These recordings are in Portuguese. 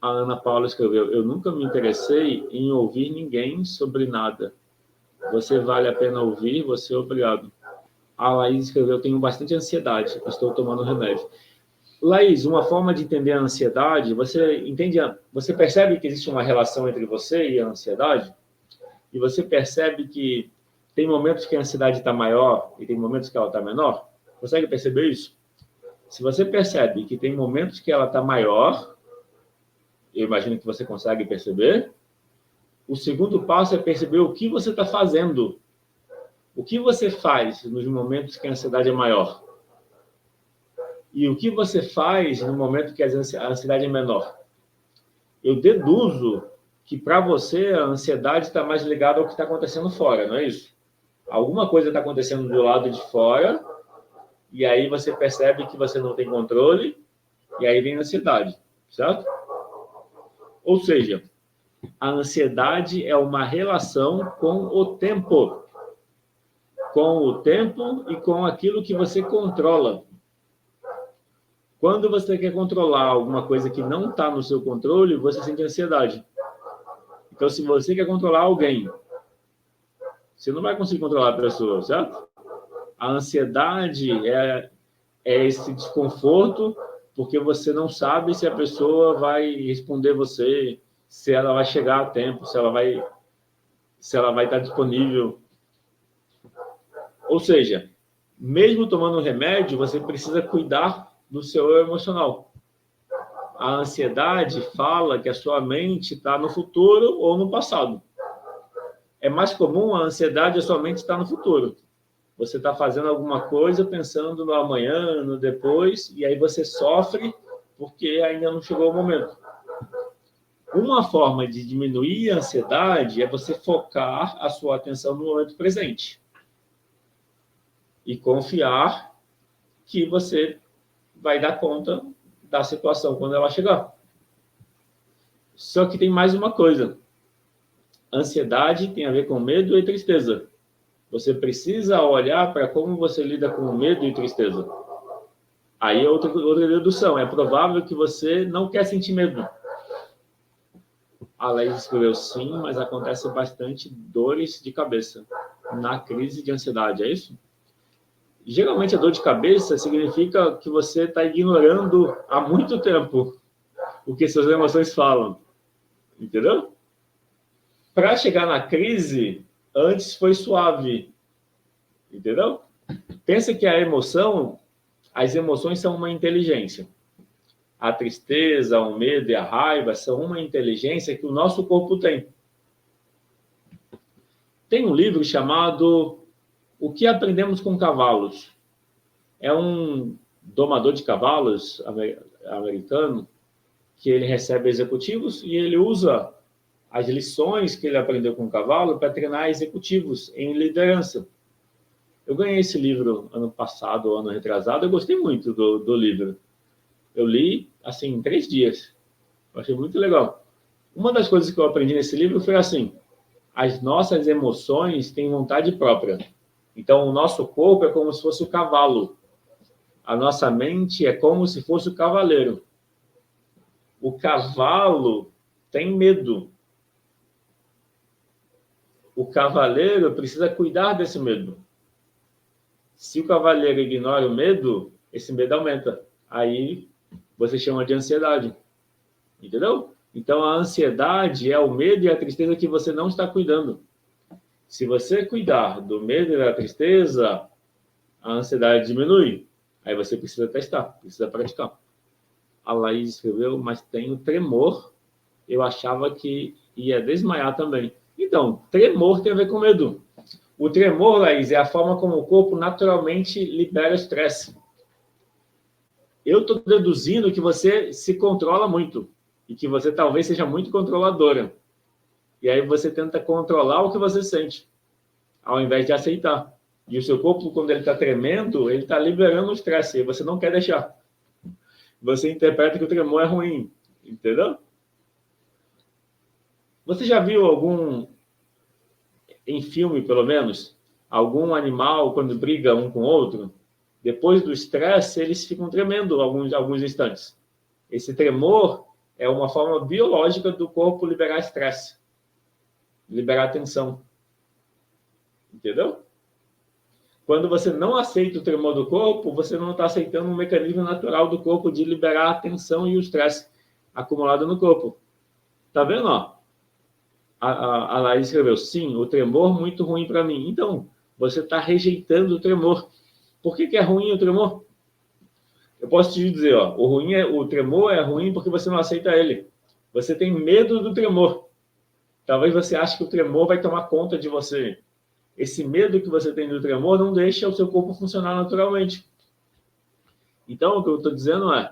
A Ana Paula escreveu: eu nunca me interessei em ouvir ninguém sobre nada. Você vale a pena ouvir, você é obrigado. A Laís escreveu: tenho bastante ansiedade, estou tomando remédio. Laís, uma forma de entender a ansiedade, você percebe que existe uma relação entre você e a ansiedade? E você percebe que tem momentos que a ansiedade está maior e tem momentos que ela está menor? Consegue perceber isso? Se você percebe que tem momentos que ela está maior, eu imagino que você consegue perceber, o segundo passo é perceber o que você está fazendo. O que você faz nos momentos que a ansiedade é maior? E o que você faz no momento que a ansiedade é menor? Eu deduzo que para você a ansiedade está mais ligada ao que está acontecendo fora, não é isso? Alguma coisa está acontecendo do lado de fora, e aí você percebe que você não tem controle, e aí vem a ansiedade, certo? Ou seja, a ansiedade é uma relação com o tempo e com aquilo que você controla. Quando você quer controlar alguma coisa que não está no seu controle, você sente ansiedade. Então, se você quer controlar alguém, você não vai conseguir controlar a pessoa, certo? A ansiedade é esse desconforto, porque você não sabe se a pessoa vai responder você, se ela vai chegar a tempo, se ela vai estar disponível. Ou seja, mesmo tomando um remédio, você precisa cuidar do seu emocional. A ansiedade fala que a sua mente está no futuro ou no passado. É mais comum a ansiedade, a sua mente está no futuro. Você está fazendo alguma coisa pensando no amanhã, no depois, e aí você sofre porque ainda não chegou o momento. Uma forma de diminuir a ansiedade é você focar a sua atenção no momento presente e confiar que você vai dar conta da situação quando ela chegar. Só que tem mais uma coisa. Ansiedade tem a ver com medo e tristeza. Você precisa olhar para como você lida com medo e tristeza. Aí é outra dedução. É provável que você não quer sentir medo. A Laís escreveu sim, mas acontece bastante dores de cabeça na crise de ansiedade, é isso? Geralmente a dor de cabeça significa que você está ignorando há muito tempo o que suas emoções falam. Entendeu? Para chegar na crise, antes foi suave. Entendeu? Pensa que as emoções são uma inteligência. A tristeza, o medo e a raiva são uma inteligência que o nosso corpo tem. Tem um livro chamado O que Aprendemos com Cavalos. É um domador de cavalos americano que ele recebe executivos e ele usa as lições que ele aprendeu com o cavalo para treinar executivos em liderança. Eu ganhei esse livro ano passado, ano retrasado, eu gostei muito do livro. Eu li, assim, em 3 dias. Eu achei muito legal. Uma das coisas que eu aprendi nesse livro foi assim: as nossas emoções têm vontade própria. Então, o nosso corpo é como se fosse o cavalo. A nossa mente é como se fosse o cavaleiro. O cavalo tem medo. O cavaleiro precisa cuidar desse medo. Se o cavaleiro ignora o medo, esse medo aumenta. Aí você chama de ansiedade. Entendeu? Então, a ansiedade é o medo e a tristeza que você não está cuidando. Se você cuidar do medo e da tristeza, a ansiedade diminui. Aí você precisa testar, precisa praticar. A Laís escreveu, mas tenho tremor. Eu achava que ia desmaiar também. Então, tremor tem a ver com medo. O tremor, Laís, é a forma como o corpo naturalmente libera estresse. Eu estou deduzindo que você se controla muito e que você talvez seja muito controladora. E aí você tenta controlar o que você sente, ao invés de aceitar. E o seu corpo, quando ele está tremendo, ele está liberando o estresse, e você não quer deixar. Você interpreta que o tremor é ruim, entendeu? Você já viu em filme pelo menos, algum animal, quando briga um com o outro, depois do estresse, eles ficam tremendo alguns instantes. Esse tremor é uma forma biológica do corpo liberar estresse, liberar tensão. Entendeu? Quando você não aceita o tremor do corpo, você não está aceitando um mecanismo natural do corpo de liberar a tensão e o estresse acumulado no corpo. Tá vendo? Ó? A Laís escreveu, sim, o tremor muito ruim para mim. Então, você está rejeitando o tremor. Por que é ruim o tremor? Eu posso te dizer, ó, o tremor é ruim porque você não aceita ele. Você tem medo do tremor. Talvez você ache que o tremor vai tomar conta de você. Esse medo que você tem do tremor não deixa o seu corpo funcionar naturalmente. Então, o que eu estou dizendo é,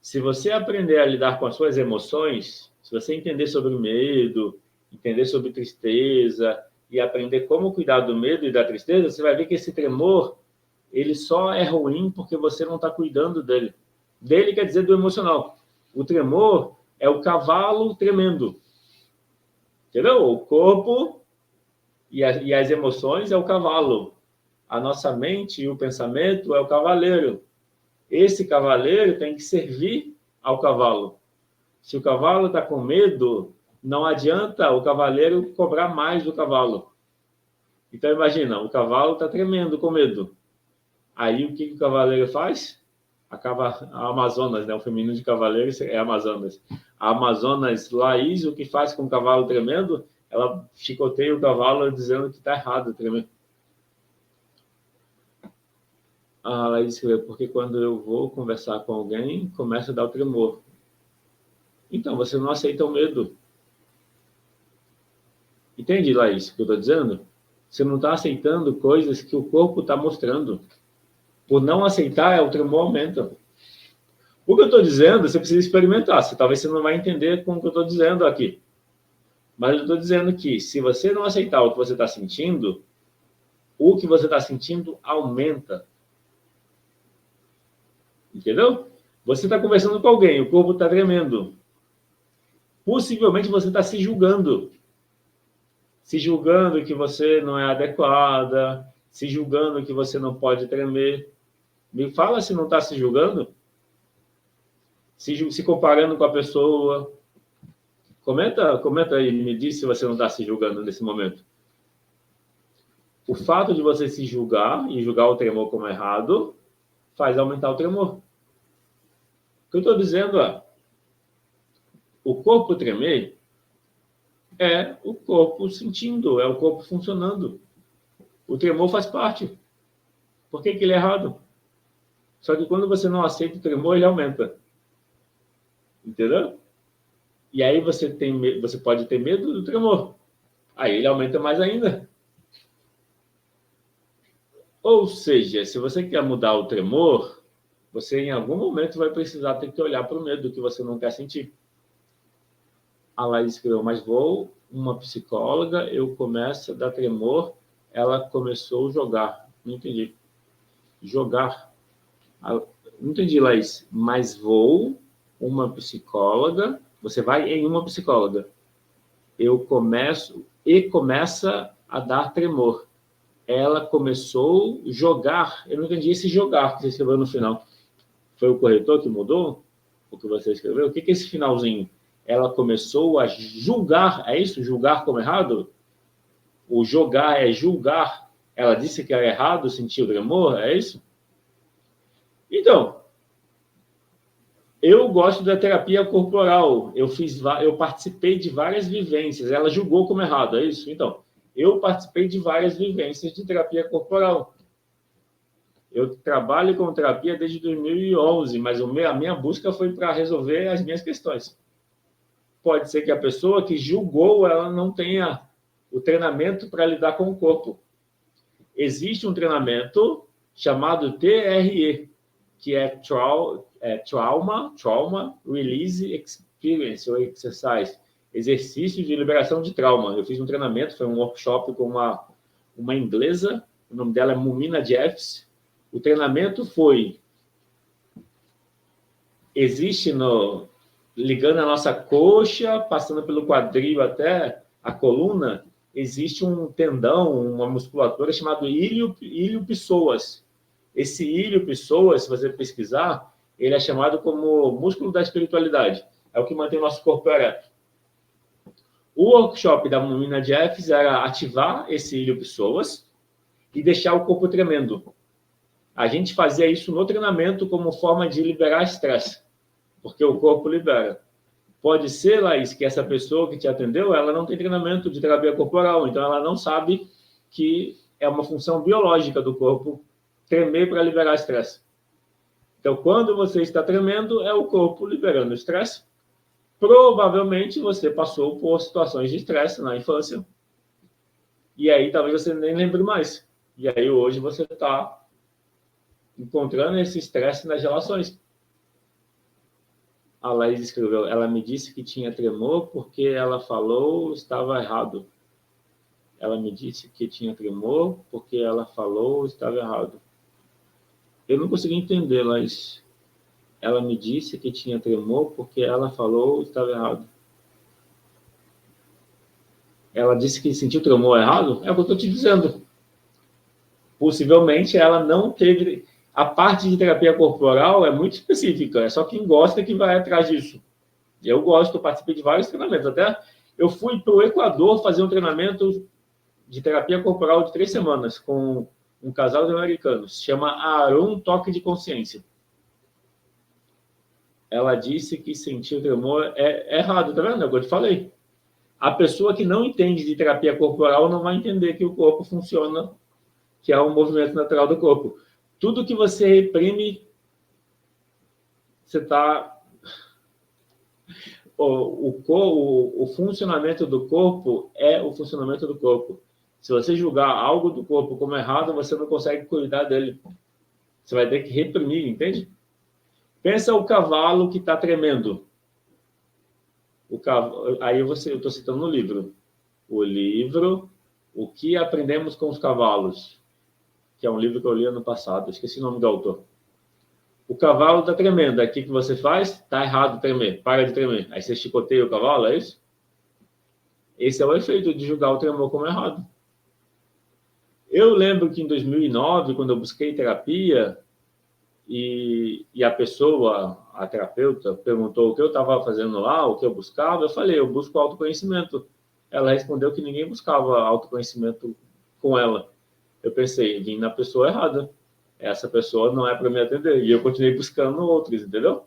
se você aprender a lidar com as suas emoções, se você entender sobre o medo, entender sobre tristeza e aprender como cuidar do medo e da tristeza, você vai ver que esse tremor, ele só é ruim porque você não está cuidando dele. Dele quer dizer do emocional. O tremor é o cavalo tremendo. Entendeu? O corpo e as emoções é o cavalo. A nossa mente e o pensamento é o cavaleiro. Esse cavaleiro tem que servir ao cavalo. Se o cavalo está com medo, não adianta o cavaleiro cobrar mais do cavalo. Então, imagina, o cavalo está tremendo com medo. Aí, o que o cavaleiro faz? Acaba a Amazonas, né? O feminino de cavaleiro é Amazonas. A Amazonas Laís, o que faz com o cavalo tremendo? Ela chicoteia o cavalo dizendo que está errado tremer. A Laís escreveu, porque quando eu vou conversar com alguém, começa a dar o tremor. Então, você não aceita o medo. Entende, Laís, o que eu estou dizendo? Você não está aceitando coisas que o corpo está mostrando. Por não aceitar, o tremor aumenta. O que eu estou dizendo, você precisa experimentar. Talvez você não vai entender com o que eu estou dizendo aqui. Mas eu estou dizendo que, se você não aceitar o que você está sentindo, o que você está sentindo aumenta. Entendeu? Você está conversando com alguém, o corpo está tremendo. Possivelmente você está se julgando. Se julgando que você não é adequada, se julgando que você não pode tremer. Me fala se não está se julgando. Se comparando com a pessoa. Comenta aí, me diz se você não está se julgando nesse momento. O fato de você se julgar e julgar o tremor como errado faz aumentar o tremor. O que eu estou dizendo é, o corpo tremer é o corpo sentindo, é o corpo funcionando. O tremor faz parte. Por que ele é errado? Só que quando você não aceita o tremor, ele aumenta. Entendeu? E aí você pode ter medo do tremor. Aí ele aumenta mais ainda. Ou seja, se você quer mudar o tremor, você em algum momento vai precisar ter que olhar para o medo que você não quer sentir. A Laís escreveu, mas vou, uma psicóloga, eu começo a dar tremor, ela começou a jogar. Não entendi. Jogar. Não entendi, Laís. Mas vou, uma psicóloga, você vai em uma psicóloga. Eu começo e começa a dar tremor. Ela começou a jogar. Eu não entendi esse jogar que você escreveu no final. Foi o corretor que mudou? O que você escreveu? O que é esse finalzinho? Ela começou a julgar. É isso? Julgar como errado? O jogar é julgar. Ela disse que era errado sentir o tremor? É isso? Então, eu gosto da terapia corporal. Eu participei de várias vivências. Ela julgou como errado, é isso? Então, eu participei de várias vivências de terapia corporal. Eu trabalho com terapia desde 2011, mas a minha busca foi para resolver as minhas questões. Pode ser que a pessoa que julgou, ela não tenha o treinamento para lidar com o corpo. Existe um treinamento chamado TRE, que é Trauma Release Experience, ou Exercise, exercício de liberação de trauma. Eu fiz um treinamento, foi um workshop com uma inglesa, o nome dela é Mumina Jeffs. O treinamento foi, ligando a nossa coxa, passando pelo quadril até a coluna, existe um tendão, uma musculatura chamado ilho-psoas. Esse ilho-psoas, se você pesquisar, ele é chamado como músculo da espiritualidade. É o que mantém o nosso corpo ereto. O workshop da Mumina Jeffs era ativar esse ilho-pessoas e deixar o corpo tremendo. A gente fazia isso no treinamento como forma de liberar estresse, porque o corpo libera. Pode ser, Laís, que essa pessoa que te atendeu, ela não tem treinamento de terapia corporal, então ela não sabe que é uma função biológica do corpo tremer para liberar estresse. Então, quando você está tremendo, é o corpo liberando estresse. Provavelmente você passou por situações de estresse na infância. E aí talvez você nem lembre mais. E aí hoje você está encontrando esse estresse nas relações. A Laís escreveu, ela me disse que tinha tremor porque ela falou estava errado. Ela me disse que tinha tremor porque ela falou estava errado. Eu não consegui entender, Laís. Ela me disse que tinha tremor porque ela falou estava errado. Ela disse que sentiu tremor errado? É o que eu estou te dizendo. Possivelmente ela não teve... A parte de terapia corporal é muito específica. É só quem gosta que vai atrás disso. Eu gosto, eu participei de vários treinamentos. Até eu fui para o Equador fazer um treinamento de terapia corporal de 3 semanas com um casal de americanos. Se chama Arun Toque de Consciência. Ela disse que sentiu tremor é errado, tá vendo? É o que eu te falei. A pessoa que não entende de terapia corporal não vai entender que o corpo funciona, que é um movimento natural do corpo. Tudo que você reprime, você está... O funcionamento do corpo é o funcionamento do corpo. Se você julgar algo do corpo como errado, você não consegue cuidar dele. Você vai ter que reprimir, entende? Pensa o cavalo que está tremendo. Aí eu estou citando no livro. O livro, O que Aprendemos com os Cavalos, que é um livro que eu li ano passado. Esqueci o nome do autor. O cavalo está tremendo. Aí o que você faz? Está errado tremer. Para de tremer. Aí você chicoteia o cavalo, é isso? Esse é o efeito de julgar o tremor como errado. Eu lembro que em 2009, quando eu busquei terapia, e a pessoa, a terapeuta, perguntou o que eu estava fazendo lá, o que eu buscava, eu falei, eu busco autoconhecimento. Ela respondeu que ninguém buscava autoconhecimento com ela. Eu pensei, vim na pessoa errada. Essa pessoa não é para me atender. E eu continuei buscando outros, entendeu?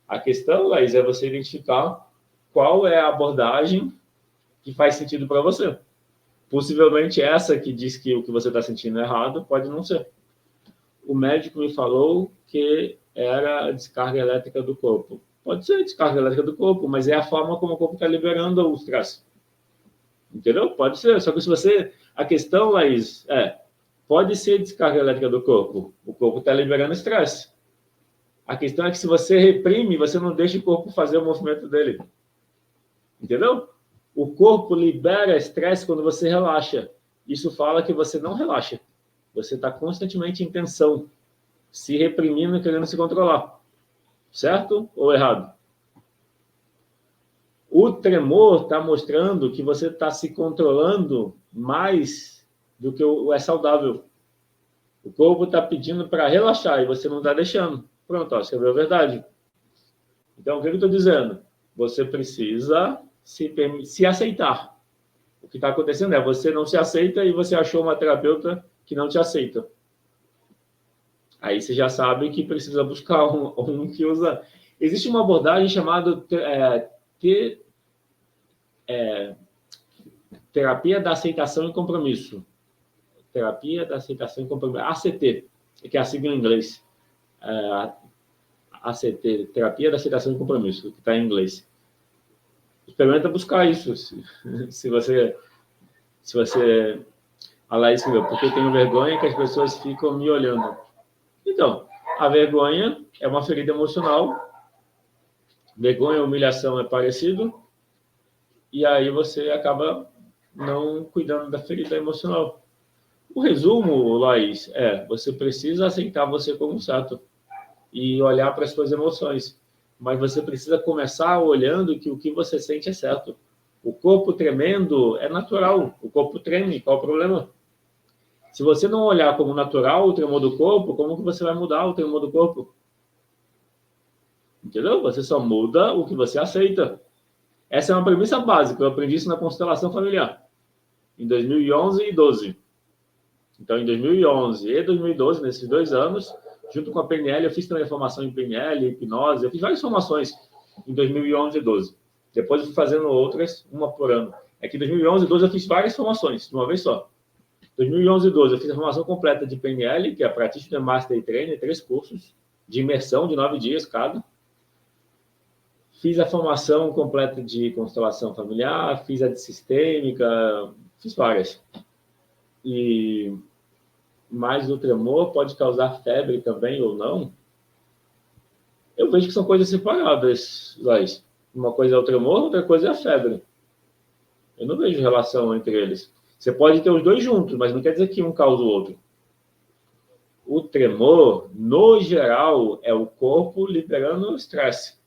A questão, Laís, é você identificar qual é a abordagem que faz sentido para você. Possivelmente essa que diz que o que você está sentindo é errado, pode não ser. O médico me falou que era a descarga elétrica do corpo. Pode ser descarga elétrica do corpo, mas é a forma como o corpo está liberando o estresse. Entendeu? Pode ser. Só que se você... A questão, Laís, pode ser descarga elétrica do corpo. O corpo está liberando estresse. A questão é que se você reprime, você não deixa o corpo fazer o movimento dele. Entendeu? O corpo libera estresse quando você relaxa. Isso fala que você não relaxa. Você está constantemente em tensão, se reprimindo e querendo se controlar. Certo ou errado? O tremor está mostrando que você está se controlando mais do que é saudável. O corpo está pedindo para relaxar e você não está deixando. Pronto, escreveu a verdade. Então, o que eu estou dizendo? Você precisa se aceitar. O que está acontecendo é você não se aceita e você achou uma terapeuta que não te aceita. Aí você já sabe que precisa buscar um que usa... Existe uma abordagem chamada terapia da aceitação e compromisso. Terapia da aceitação e compromisso. ACT, que é a sigla em inglês. ACT, terapia da aceitação e compromisso, que está em inglês. Experimenta buscar isso. Se você... A Laís escreveu, porque eu tenho vergonha que as pessoas ficam me olhando. Então, a vergonha é uma ferida emocional. Vergonha e humilhação é parecido. E aí você acaba não cuidando da ferida emocional. O resumo, Laís, você precisa aceitar você como certo e olhar para as suas emoções. Mas você precisa começar olhando que o que você sente é certo. O corpo tremendo é natural. O corpo treme. Qual o problema? Se você não olhar como natural o tremor do corpo, como que você vai mudar o tremor do corpo? Entendeu? Você só muda o que você aceita. Essa é uma premissa básica. Eu aprendi isso na constelação familiar, em 2011 e 12. Então, em 2011 e 2012, nesses 2 anos, junto com a PNL, eu fiz também a formação em PNL, hipnose, eu fiz várias formações em 2011 e 12. Depois eu fui fazendo outras, uma por ano. É que em 2011 e 12 eu fiz várias formações, de uma vez só. Em 2011 e 12 eu fiz a formação completa de PNL, que é a Practitioner Master e Trainer, 3 cursos de imersão de 9 dias cada. Fiz a formação completa de constelação familiar, fiz a de sistêmica, fiz várias. E mais o tremor pode causar febre também ou não? Eu vejo que são coisas separadas, Laís. Uma coisa é o tremor, outra coisa é a febre. Eu não vejo relação entre eles. Você pode ter os dois juntos, mas não quer dizer que um causa o outro. O tremor, no geral, é o corpo liberando o estresse.